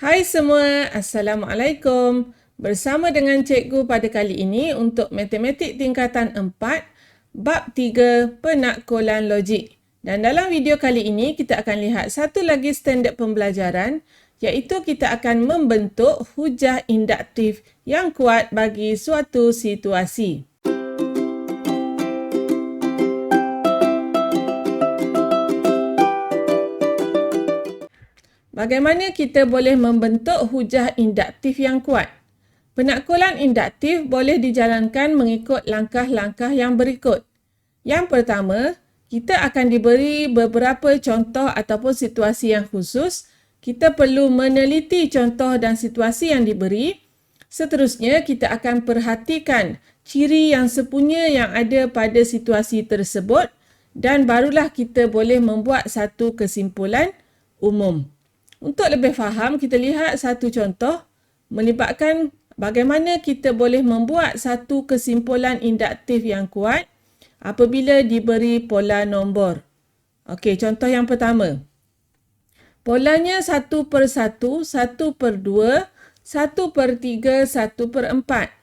Hai semua, Assalamualaikum. Bersama dengan cikgu pada kali ini untuk matematik tingkatan 4, bab 3 penakkulan logik. Dan dalam video kali ini kita akan lihat satu lagi standard pembelajaran, iaitu kita akan membentuk hujah induktif yang kuat bagi suatu situasi. Bagaimana kita boleh membentuk hujah induktif yang kuat? Penakkulan induktif boleh dijalankan mengikut langkah-langkah yang berikut. Yang pertama, kita akan diberi beberapa contoh ataupun situasi yang khusus. Kita perlu meneliti contoh dan situasi yang diberi. Seterusnya, kita akan perhatikan ciri yang sepunya yang ada pada situasi tersebut dan barulah kita boleh membuat satu kesimpulan umum. Untuk lebih faham, kita lihat satu contoh melibatkan bagaimana kita boleh membuat satu kesimpulan induktif yang kuat apabila diberi pola nombor. Okey, contoh yang pertama. Polanya 1/1, 1/2, 1/3, 1/4.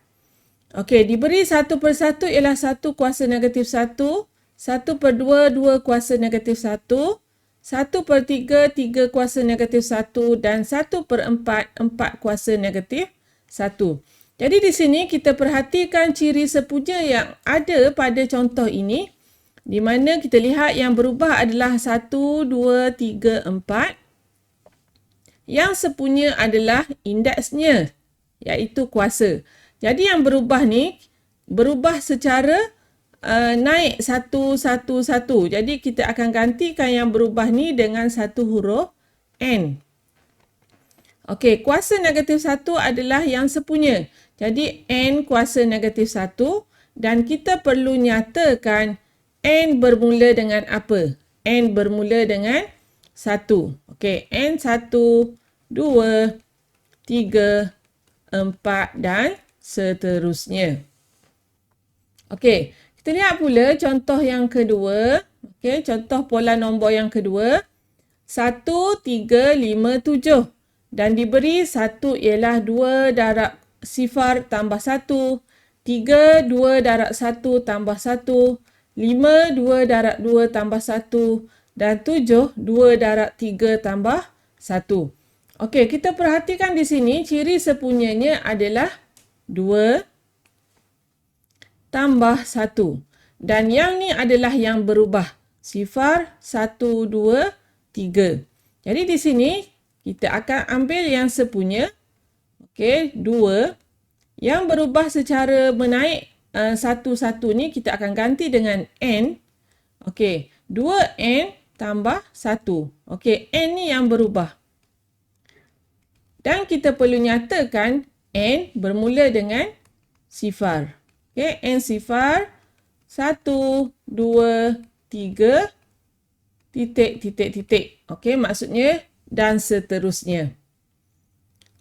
Okey, diberi 1/1 ialah 1 kuasa negatif 1, 1/2, 2 kuasa negatif 1, 1/3, 3 kuasa negatif 1 dan 1/4, 4 kuasa negatif 1. Jadi di sini kita perhatikan ciri sepunya yang ada pada contoh ini, di mana kita lihat yang berubah adalah 1, 2, 3, 4. Yang sepunya adalah indeksnya, iaitu kuasa. Jadi yang berubah ni, berubah secara naik satu. Jadi kita akan gantikan yang berubah ni dengan satu huruf N. Okey, kuasa negatif 1 adalah yang sepunya. Jadi N kuasa negatif 1 dan kita perlu nyatakan N bermula dengan apa? N bermula dengan 1. Okey, N 1, 2, 3, 4 dan seterusnya. Okey. Kita lihat pula contoh yang kedua. Okey, contoh pola nombor yang kedua. 1, 3, 5, 7. Dan diberi 1 ialah 2 darab sifar tambah 1. 3, 2 darab 1 tambah 1. 5, 2 darab 2 tambah 1. Dan 7, 2 darab 3 tambah 1. Okey, kita perhatikan di sini ciri sepunyanya adalah 2 tambah 1. Dan yang ni adalah yang berubah. Sifar, 1, 2, 3. Jadi di sini, kita akan ambil yang sepunya. Okey, 2. Yang berubah secara menaik satu-satu ni, kita akan ganti dengan N. Okey, 2N tambah 1. Okey, N ni yang berubah. Dan kita perlu nyatakan N bermula dengan sifar. Okey, N sifar 1, 2, 3, titik. Okey, maksudnya dan seterusnya.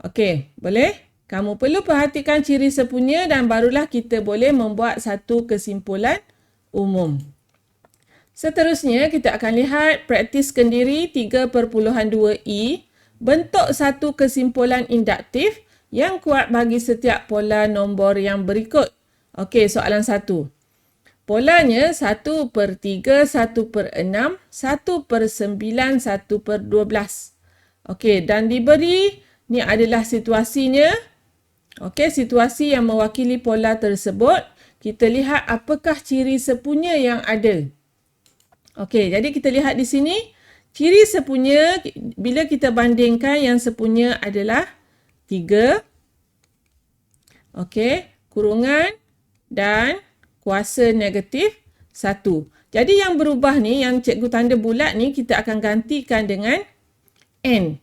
Okey, boleh? Kamu perlu perhatikan ciri sepunya dan barulah kita boleh membuat satu kesimpulan umum. Seterusnya, kita akan lihat praktis kendiri 3.2i. Bentuk satu kesimpulan induktif yang kuat bagi setiap pola nombor yang berikut. Okey, soalan 1. Polanya 1/3, 1/6, 1/9, 1/12. Okey, dan diberi, ni adalah situasinya. Okey, situasi yang mewakili pola tersebut. Kita lihat apakah ciri sepunya yang ada. Okey, jadi kita lihat di sini. Ciri sepunya, bila kita bandingkan yang sepunya adalah 3. Okey, kurungan dan kuasa negatif 1. Jadi yang berubah ni, yang cikgu tanda bulat ni, kita akan gantikan dengan N.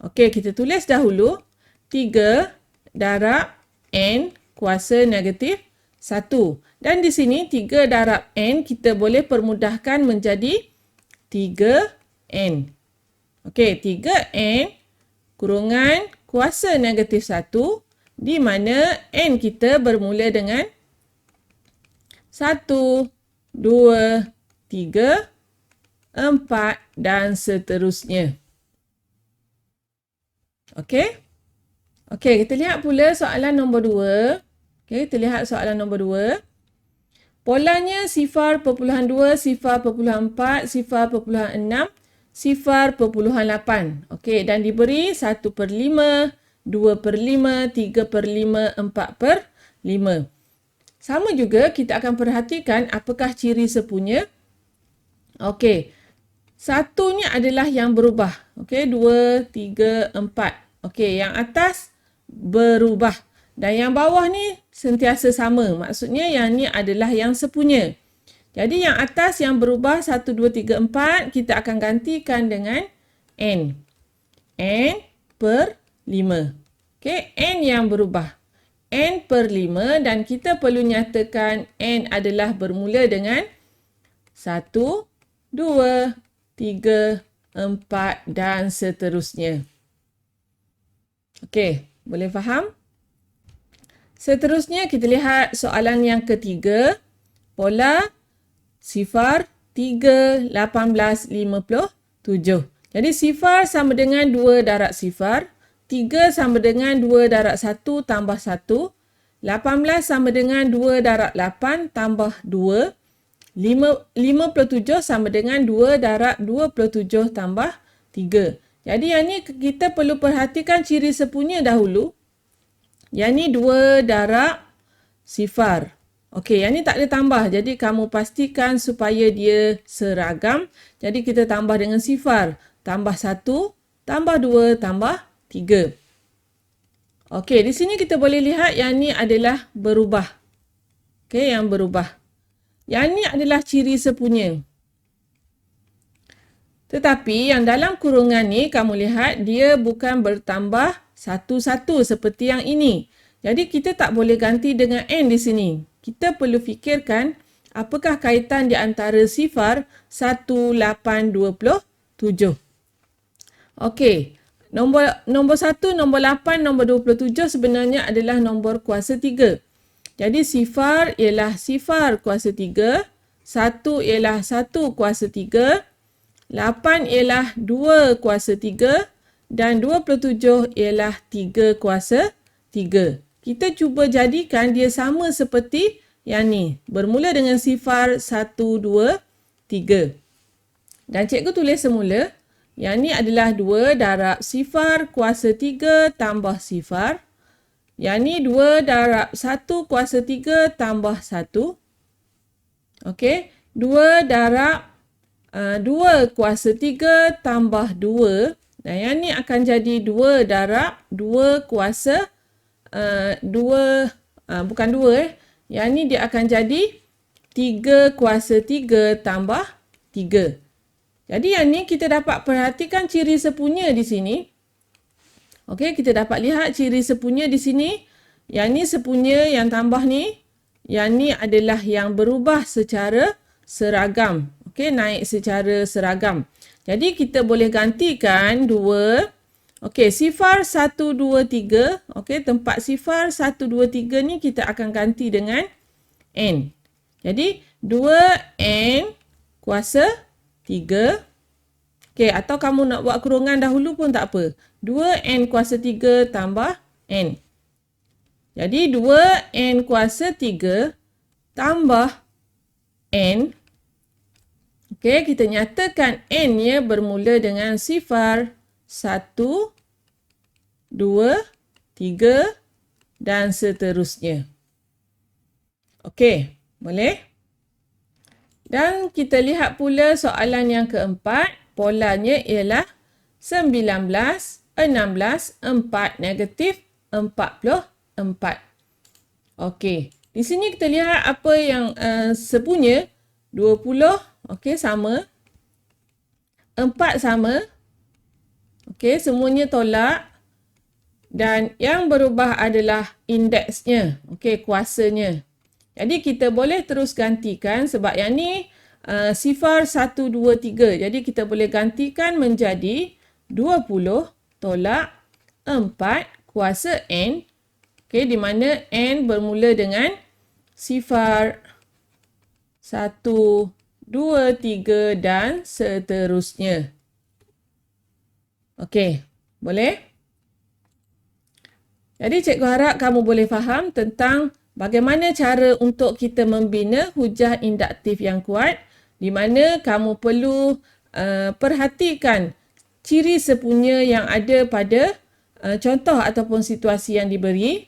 Okey, kita tulis dahulu. 3 darab N kuasa negatif 1. Dan di sini 3 darab N kita boleh permudahkan menjadi 3N. Okey, 3N kurungan kuasa negatif 1 di mana N kita bermula dengan 1, 2, 3, 4 dan seterusnya. Okey? Okey, kita lihat pula soalan nombor 2. Okey, kita lihat soalan nombor 2. Polanya 0.2, 0.4, 0.6, 0.8. Okey, dan diberi 1/5, 2/5, 3/5, 4/5. Sama juga kita akan perhatikan apakah ciri sepunya. Okey, satunya adalah yang berubah. Okey, 2, 3, 4. Okey, yang atas berubah. Dan yang bawah ni sentiasa sama. Maksudnya yang ni adalah yang sepunya. Jadi yang atas yang berubah 1, 2, 3, 4 kita akan gantikan dengan N. N/5. Okey, N yang berubah. N/5 dan kita perlu nyatakan N adalah bermula dengan 1, 2, 3, 4 dan seterusnya. Okey, boleh faham? Seterusnya kita lihat soalan yang ketiga. Pola 0, 3, 18, 57. Jadi 0 sama dengan 2 darab 0. 3 sama dengan 2 darab 1 tambah 1. 18 sama dengan 2 darab 8 tambah 2. 57 sama dengan 2 darab 27 tambah 3. Jadi yang ni kita perlu perhatikan ciri sepunya dahulu. Yang ni 2 darab 0. Okey, yang ni tak ada tambah. Jadi kamu pastikan supaya dia seragam. Jadi kita tambah dengan 0. Tambah 1, tambah 2, tambah 3. Okey, di sini kita boleh lihat yang ni adalah berubah. Okey, yang berubah. Yang ni adalah ciri sepunya. Tetapi yang dalam kurungan ni kamu lihat dia bukan bertambah satu-satu seperti yang ini. Jadi kita tak boleh ganti dengan N di sini. Kita perlu fikirkan apakah kaitan di antara 0, 1, 8, 27. Okey. Nombor 1, nombor 8, nombor 27 sebenarnya adalah nombor kuasa 3. Jadi 0 ialah 0 kuasa 3. 1 ialah 1 kuasa 3. 8 ialah 2 kuasa 3. Dan 27 ialah 3 kuasa 3. Kita cuba jadikan dia sama seperti yang ni. Bermula dengan 0, 1, 2, 3. Dan cikgu tulis semula. Yang ni adalah 2 darab 0 kuasa 3 tambah 0. Yang ni 2 darab 1 kuasa 3 tambah 1. Okey. 2 darab 2 kuasa 3 tambah 2. Dan yang ni akan jadi 2 darab 2 kuasa 2. Bukan 2. Yang ni dia akan jadi 3 kuasa 3 tambah 3. Jadi yang ni kita dapat perhatikan ciri sepunya di sini. Okey, kita dapat lihat ciri sepunya di sini. Yang ni sepunya yang tambah ni. Yang ni adalah yang berubah secara seragam. Okey, naik secara seragam. Jadi kita boleh gantikan 2. Okey, 0, 1, 2, 3. Okey, tempat 0, 1, 2, 3 ni kita akan ganti dengan N. Jadi 2N kuasa 3. Okey, atau kamu nak buat kurungan dahulu pun tak apa. 2N kuasa 3 tambah N. Jadi 2N kuasa 3 tambah N. Okey, kita nyatakan N-nya bermula dengan 0, 1, 2, 3 dan seterusnya. Okey, boleh? Dan kita lihat pula soalan yang keempat. Polanya ialah 19, 16, 4, negatif 44. Okey, di sini kita lihat apa yang sepunya. 20, okey, sama. 4 sama. Okey, semuanya tolak. Dan yang berubah adalah indeksnya. Okey, kuasanya. Jadi kita boleh terus gantikan sebab yang ni 0, 1, 2, 3. Jadi kita boleh gantikan menjadi 20 tolak 4 kuasa N. Okey, di mana N bermula dengan 0, 1, 2, 3 dan seterusnya. Okey, boleh? Jadi cikgu harap kamu boleh faham tentang bagaimana cara untuk kita membina hujah induktif yang kuat, di mana kamu perlu perhatikan ciri sepunya yang ada pada contoh ataupun situasi yang diberi,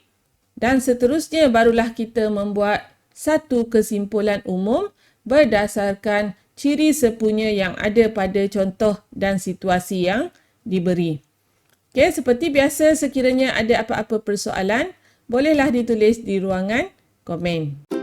dan seterusnya barulah kita membuat satu kesimpulan umum berdasarkan ciri sepunya yang ada pada contoh dan situasi yang diberi. Okey, seperti biasa, sekiranya ada apa-apa persoalan, bolehlah ditulis di ruangan komen.